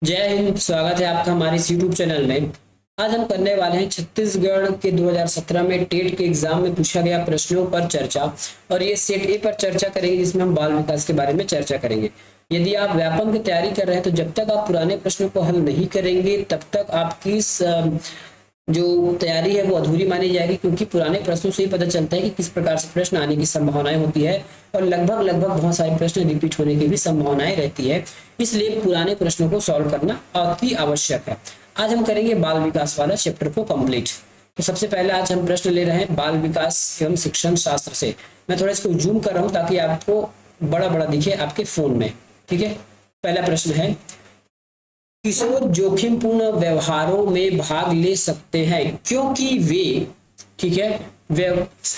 जय हिंद। स्वागत है आपका हमारे इस यूट्यूब चैनल में। आज हम करने वाले हैं छत्तीसगढ़ के 2017 में टेट के एग्जाम में पूछा गया प्रश्नों पर चर्चा। और ये सेट ए पर चर्चा करेंगे, जिसमें हम बाल विकास के बारे में चर्चा करेंगे। यदि आप व्यापम की तैयारी कर रहे हैं तो जब तक आप पुराने प्रश्नों को हल नहीं करेंगे तब तक आपकी जो तैयारी है वो अधूरी मानी जाएगी, क्योंकि पुराने प्रश्नों से ही पता चलता है कि किस प्रकार से प्रश्न आने की संभावनाएं होती है। और लगभग लगभग बहुत सारे प्रश्न रिपीट होने की भी संभावनाएं रहती है, इसलिए पुराने प्रश्नों को सॉल्व करना अति आवश्यक है। आज हम करेंगे बाल विकास वाला चैप्टर को कंप्लीट। तो सबसे पहले आज हम प्रश्न ले रहे हैं बाल विकास एवं शिक्षण शास्त्र से। मैं थोड़ा इसको जूम कर रहा हूँ ताकि आपको बड़ा बड़ा दिखे आपके फोन में। ठीक है, पहला प्रश्न है, किशोर जोखिमपूर्ण व्यवहारों में भाग ले सकते हैं क्योंकि वे, ठीक है,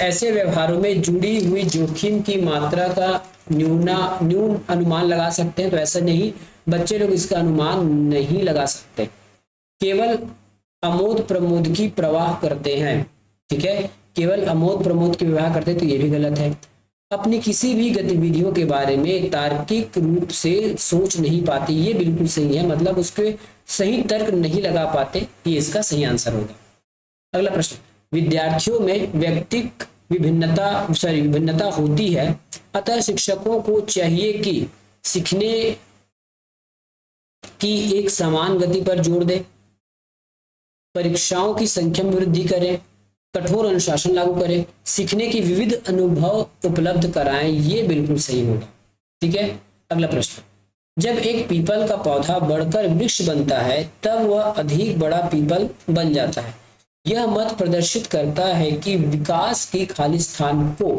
ऐसे व्यवहारों में जुड़ी हुई जोखिम की मात्रा का न्यून अनुमान लगा सकते हैं। तो ऐसा नहीं, बच्चे लोग इसका अनुमान नहीं लगा सकते, केवल अमोद प्रमोद की प्रवाह करते हैं। ठीक है, केवल अमोद प्रमोद की विवाह करते, तो ये भी गलत है। अपनी किसी भी गतिविधियों के बारे में तार्किक रूप से सोच नहीं पाते, ये बिल्कुल सही है, मतलब उसके सही तर्क नहीं लगा पाते, ये इसका सही आंसर होगा। अगला प्रश्न, विद्यार्थियों में व्यक्तिक विभिन्नता होती है, अतः शिक्षकों को चाहिए कि सीखने की एक समान गति पर जोर दे, परीक्षाओं की संख्या में वृद्धि करें, कठोर अनुशासन लागू करें, सीखने की विविध अनुभव उपलब्ध कराएं, ये बिल्कुल सही होगा। ठीक है, अगला प्रश्न, जब एक पीपल का पौधा बढ़कर वृक्ष बनता है तब वह अधिक बड़ा पीपल बन जाता है। यह मत प्रदर्शित करता है कि विकास की खालिस्तान को,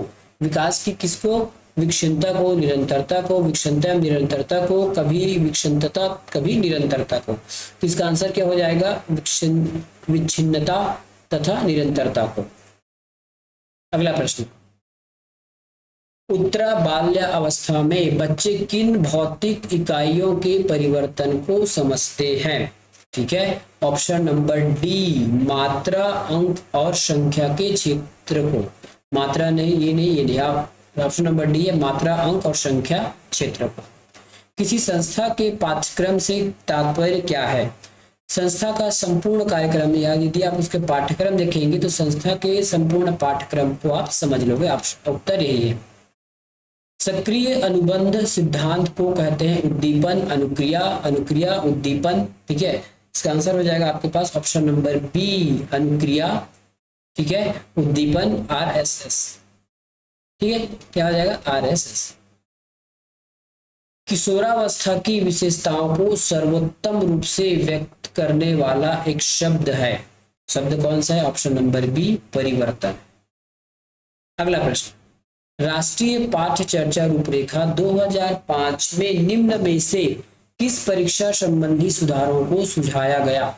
विकास की किसको, विक्षिन्नता को, निरंतरता को, विक्षिन्नता निरंतरता को, कभी विक्षिन्नता कभी निरंतरता को। तो इसका आंसर क्या हो जाएगा, विच्छिन्नता तथा निरंतरता को। अगला प्रश्न, उत्तरा बाल्य अवस्था में बच्चे किन भौतिक इकाइयों के परिवर्तन को समझते हैं। ठीक है, ऑप्शन नंबर डी, मात्रा, अंक और संख्या के क्षेत्र को। मात्रा नहीं, ये नहीं, ये नहीं, आप ऑप्शन नंबर डी है, मात्रा, अंक और संख्या क्षेत्र को। किसी संस्था के पाठ्यक्रम से तात्पर्य क्या है। संस्था का संपूर्ण कार्यक्रम, या यदि आप उसके पाठ्यक्रम देखेंगे तो संस्था के संपूर्ण पाठ्यक्रम को आप समझ लोगे। उत्तर यही है। सक्रिय अनुबंध सिद्धांत को कहते हैं उद्दीपन, अनुक्रिया, अनुक्रिया, उद्दीपन। ठीक है, इसका आंसर हो जाएगा आपके पास ऑप्शन नंबर बी, अनुक्रिया। ठीक है, उद्दीपन, RSS। ठीक है, क्या हो जाएगा, RSS। किशोरावस्था की विशेषताओं को सर्वोत्तम रूप से व्यक्त करने वाला एक शब्द है। शब्द कौन सा है, ऑप्शन नंबर बी, परिवर्तन। अगला प्रश्न, राष्ट्रीय पाठ्य चर्चा रूपरेखा 2005 में निम्न में से किस परीक्षा संबंधी सुधारों को सुझाया गया।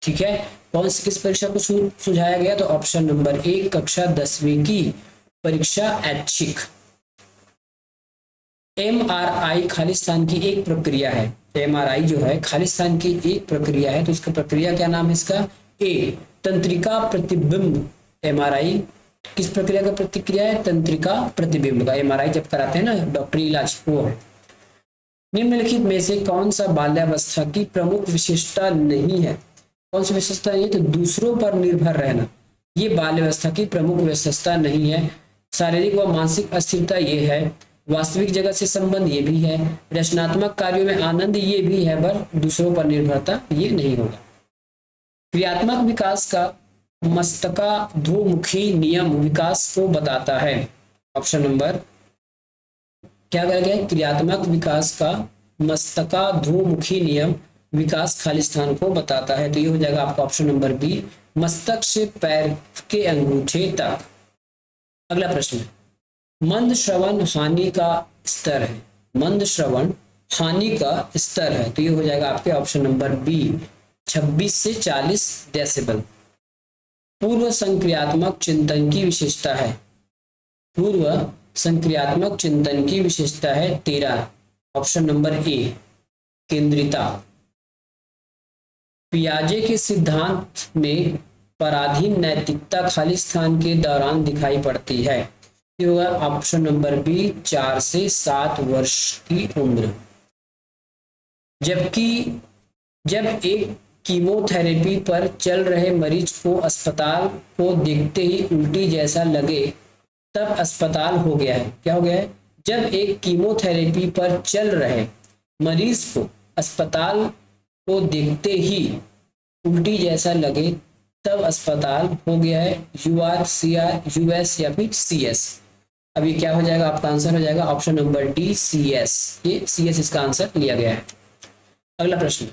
ठीक है, कौन सी किस परीक्षा को सुझाया गया, तो ऑप्शन नंबर ए, कक्षा 10वीं की परीक्षा ऐच्छिक। MRI खालिस्तान की एक प्रक्रिया है। MRI जो है खालिस्तान की एक प्रक्रिया है, तो इसका प्रक्रिया क्या नाम है इसका, ए, तंत्रिका प्रतिबिंब। MRI किस प्रक्रिया का प्रतिक्रिया है, तंत्रिका प्रतिबिंब का। MRI जब कराते हैं ना डॉक्टरी इलाज, वो है। निम्नलिखित में से कौन सा बाल्यावस्था की प्रमुख विशेषता नहीं है। कौन सी विशेषता नहीं है, तो दूसरों पर निर्भर रहना, ये बाल्यावस्था की प्रमुख विशेषता नहीं है। शारीरिक व मानसिक अस्थिरता ये है। वास्तविक जगत से संबंध ये भी है। रचनात्मक कार्यों में आनंद ये भी है, पर दूसरों पर निर्भरता ये नहीं होगा। क्रियात्मक विकास का मस्तकाधोमुखी नियम विकास को बताता है। ऑप्शन नंबर क्या करेंगे, क्रियात्मक विकास का मस्तकाधोमुखी नियम विकास खालिस्तान को बताता है। तो ये हो जाएगा आपका ऑप्शन नंबर बी, मस्तक से पैर के अंगूठे तक। अगला प्रश्न, मंद श्रवण हानि का स्तर है। मंद श्रवण हानि का स्तर है, तो ये हो जाएगा आपके ऑप्शन नंबर बी, 26 से 40 डेसिबल। पूर्व संक्रियात्मक चिंतन की विशेषता है। पूर्व संक्रियात्मक चिंतन की विशेषता है 13, ऑप्शन नंबर ए, केंद्रिता। पियाजे के सिद्धांत में पराधीन नैतिकता खालिस्तान के दौरान दिखाई पड़ती है। ये होगा ऑप्शन नंबर बी, 4 से 7 वर्ष की उम्र। जबकि जब एक कीमोथेरेपी पर चल रहे मरीज को अस्पताल को देखते ही उल्टी जैसा लगे तब अस्पताल हो गया है। क्या हो गया है? जब एक कीमोथेरेपी पर चल रहे मरीज को अस्पताल को देखते ही उल्टी जैसा लगे तब अस्पताल हो गया है। यूआर, सीआर, यूएस या फिर सीएस। अब ये क्या हो जाएगा? आपका आंसर हो जाएगा ऑप्शन नंबर डी, सीएस। ये सीएस इसका आंसर लिया गया है। अगला प्रश्न,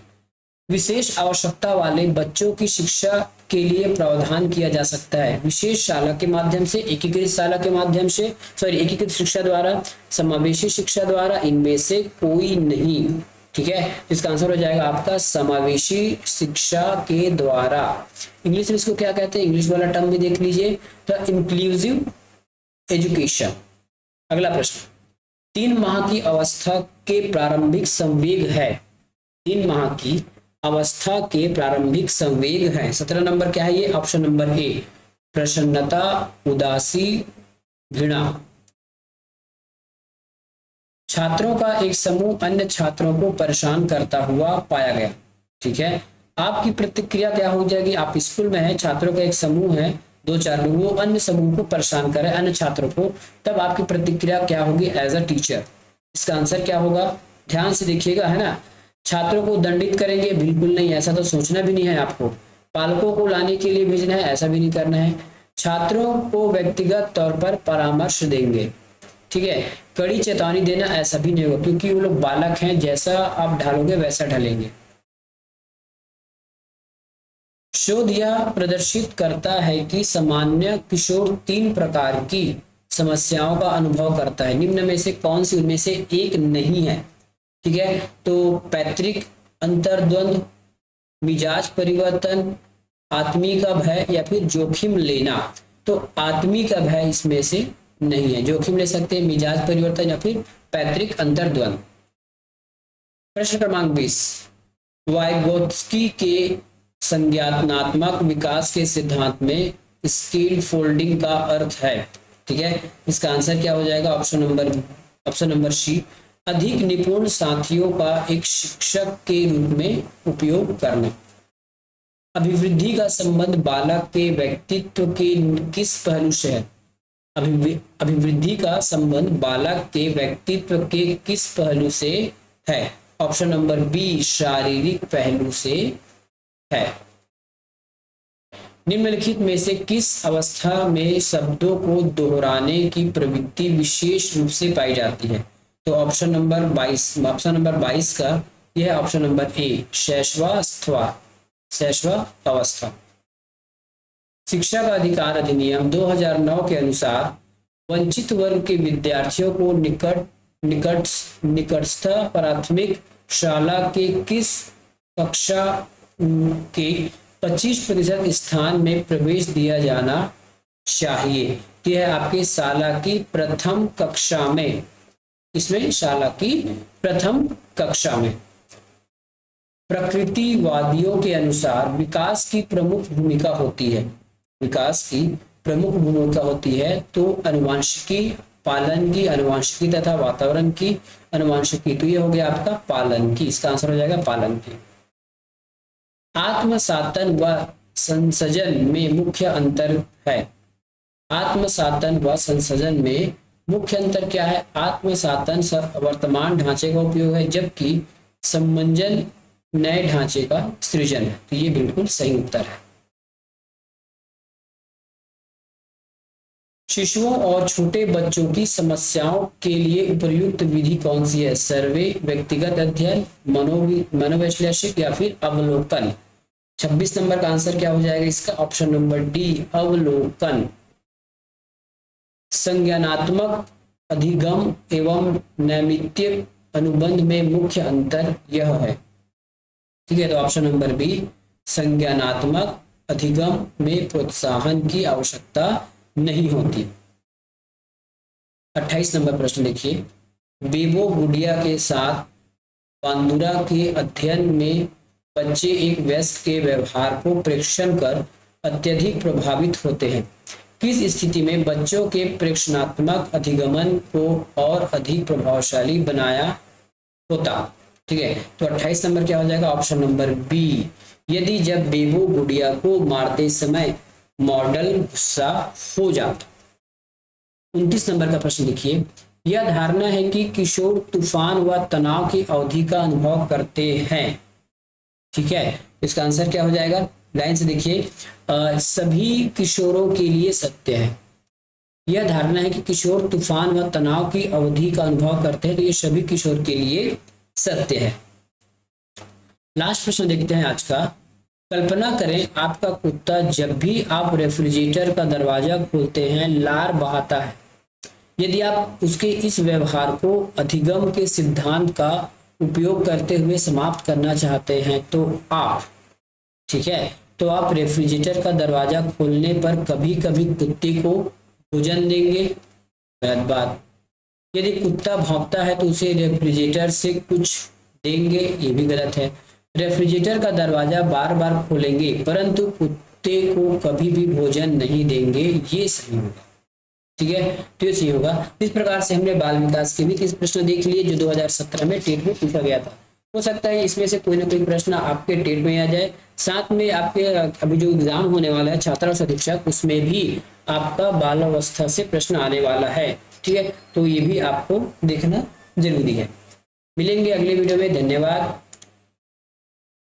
विशेष आवश्यकता वाले बच्चों की शिक्षा के लिए प्रावधान किया जा सकता है विशेष शाला के माध्यम से, एकीकृत शाला के माध्यम से, एकीकृत शिक्षा द्वारा, समावेशी शिक्षा द्वारा, इनमें से कोई नहीं। ठीक है, इसका आंसर हो जाएगा आपका समावेशी शिक्षा के द्वारा। इंग्लिश में इसको क्या कहते हैं? इंग्लिश वाला टर्म भी देख लीजिए, तो इंक्लूसिव एजुकेशन। अगला प्रश्न, 3 माह की अवस्था के प्रारंभिक संवेग है। 3 माह की अवस्था के प्रारंभिक संवेग है। 17 नंबर क्या है ये? ऑप्शन नंबर ए, प्रसन्नता, उदासी, घृणा। छात्रों का एक समूह अन्य छात्रों को परेशान करता हुआ पाया गया। ठीक है, आपकी प्रतिक्रिया क्या हो जाएगी? आप स्कूल में है, छात्रों का एक समूह है, 2-4 लोग, वो अन्य समूह को परेशान करे, अन्य छात्रों को, तब आपकी प्रतिक्रिया क्या होगी एज अ टीचर? इसका आंसर क्या होगा? ध्यान से देखिएगा, है ना। छात्रों को दंडित करेंगे? बिल्कुल नहीं, ऐसा तो सोचना भी नहीं है आपको। पालकों को लाने के लिए भेजना है? ऐसा भी नहीं करना है। छात्रों को व्यक्तिगत तौर पर परामर्श देंगे। ठीक है, कड़ी चेतावनी देना? ऐसा भी नहीं होगा, क्योंकि वो लोग बालक हैं, जैसा आप ढालोगे वैसा ढलेंगे। शोध यह प्रदर्शित करता है कि सामान्य किशोर 3 प्रकार की समस्याओं का अनुभव करता है। निम्न में से कौन सी उनमें से एक नहीं है? ठीक है, तो पैतृक अंतर्द्वंद, मिजाज परिवर्तन, आत्मी का भय या फिर जोखिम लेना। तो आत्मी का भय इसमें से नहीं है, जोखिम ले सकते हैं, मिजाज परिवर्तन या फिर पैतृक अंतर्द्वंद। प्रश्न क्रमांक 20, वाइगोत्स्की के संज्ञानात्मक विकास के सिद्धांत में स्केल फोल्डिंग का अर्थ है। ठीक है, इसका आंसर क्या हो जाएगा? ऑप्शन नंबर सी, अधिक निपुण साथियों का एक शिक्षक के रूप में उपयोग करना। अभिवृद्धि का संबंध बालक के व्यक्तित्व के किस पहलू से है? अभिवृद्धि का संबंध बालक के व्यक्तित्व के किस पहलू से है? ऑप्शन नंबर बी, शारीरिक पहलू से है। निम्नलिखित में से किस अवस्था में शब्दों को दोहराने की प्रवृत्ति विशेष रूप से पाई जाती है? तो ऑप्शन नंबर 22 का यह ऑप्शन नंबर ए, शैशवावस्था। शिक्षा का अधिकार अधिनियम 2009 के अनुसार वंचित वर्ग के विद्यार्थियों को निकटस्थ प्राथमिक शाला के किस कक्षा के 25% स्थान में प्रवेश दिया जाना चाहिए? यह है आपके शाला की प्रथम कक्षा में। इसमें शाला की प्रथम कक्षा में। प्रकृतिवादियों के अनुसार विकास की प्रमुख भूमिका होती है। विकास की प्रमुख भूमिका होती है तो अनुवांशिकी, पालन की, अनुवांशिकी तथा वातावरण की अनुवांशिकी। तो ये हो गया आपका पालन की। इसका आंसर हो जाएगा पालन की। आत्मसातन व संसर्जन में मुख्य अंतर है। आत्मसातन व संसर्जन में मुख्य अंतर क्या है? आत्मसातन वर्तमान ढांचे का उपयोग है, जबकि संमंजन नए ढांचे का सृजन है। तो ये बिल्कुल सही उत्तर है। शिशुओं और छोटे बच्चों की समस्याओं के लिए उपयुक्त विधि कौन सी है? सर्वे, व्यक्तिगत अध्ययन, मनोवैश्लेषिक या फिर अवलोकन। 26 नंबर का आंसर क्या हो जाएगा इसका? ऑप्शन नंबर डी, अवलोकन। संज्ञानात्मक अधिगम एवं नैमित्तिक अनुबंध में मुख्य अंतर यह है। ठीक है, तो ऑप्शन नंबर बी, संज्ञानात्मक अधिगम में प्रोत्साहन की आवश्यकता नहीं होती। 28 नंबर प्रश्न देखिए, बेबो गुड़िया के साथ बांदुरा के अध्ययन में बच्चे एक वयस्क के व्यवहार को प्रेक्षण कर अत्यधिक प्रभावित होते हैं। किस स्थिति में बच्चों के प्रेक्षणात्मक अधिगमन को और अधिक प्रभावशाली बनाया होता? ठीक है, तो 28 नंबर क्या हो जाएगा, ऑप्शन नंबर बी। यदि जब बेबो गुड़िया को मारते समय मॉडल गुस्सा हो जाता। 29 नंबर का प्रश्न देखिए, यह धारणा है कि किशोर तूफान व तनाव की अवधि का अनुभव करते हैं। ठीक है, इसका आंसर क्या हो जाएगा, लाइन से देखिए, सभी किशोरों के लिए सत्य है। यह धारणा है कि किशोर तूफान व तनाव की अवधि का अनुभव करते हैं, तो ये सभी किशोर के लिए सत्य है। लास्ट प्रश्न देखते हैं आज का। कल्पना करें आपका कुत्ता जब भी आप रेफ्रिजरेटर का दरवाजा खोलते हैं लार बहाता है। यदि आप उसके इस व्यवहार को अधिगम के सिद्धांत का उपयोग करते हुए समाप्त करना चाहते हैं तो आप, ठीक है, तो आप रेफ्रिजरेटर का दरवाजा खोलने पर कभी कभी कुत्ते को भोजन देंगे, गलत बात। यदि कुत्ता भौंकता है तो उसे रेफ्रिजरेटर से कुछ देंगे, ये भी गलत है। रेफ्रिजरेटर का दरवाजा बार बार खोलेंगे परंतु कुत्ते को कभी भी भोजन नहीं देंगे, ये सही होगा। ठीक है, तो ये सही होगा। इस प्रकार से हमने बाल विकास के भी 30 प्रश्न देख लिए जो 2017 में टेट में पूछा गया था। हो सकता है इसमें से कोई ना कोई प्रश्न आपके टेट में आ जाए। साथ में आपके अभी जो एग्जाम होने वाला है छात्रावास अधीक्षक, उसमें भी आपका बाल अवस्था से प्रश्न आने वाला है। ठीक है, तो ये भी आपको देखना जरूरी है। मिलेंगे अगले वीडियो में, धन्यवाद।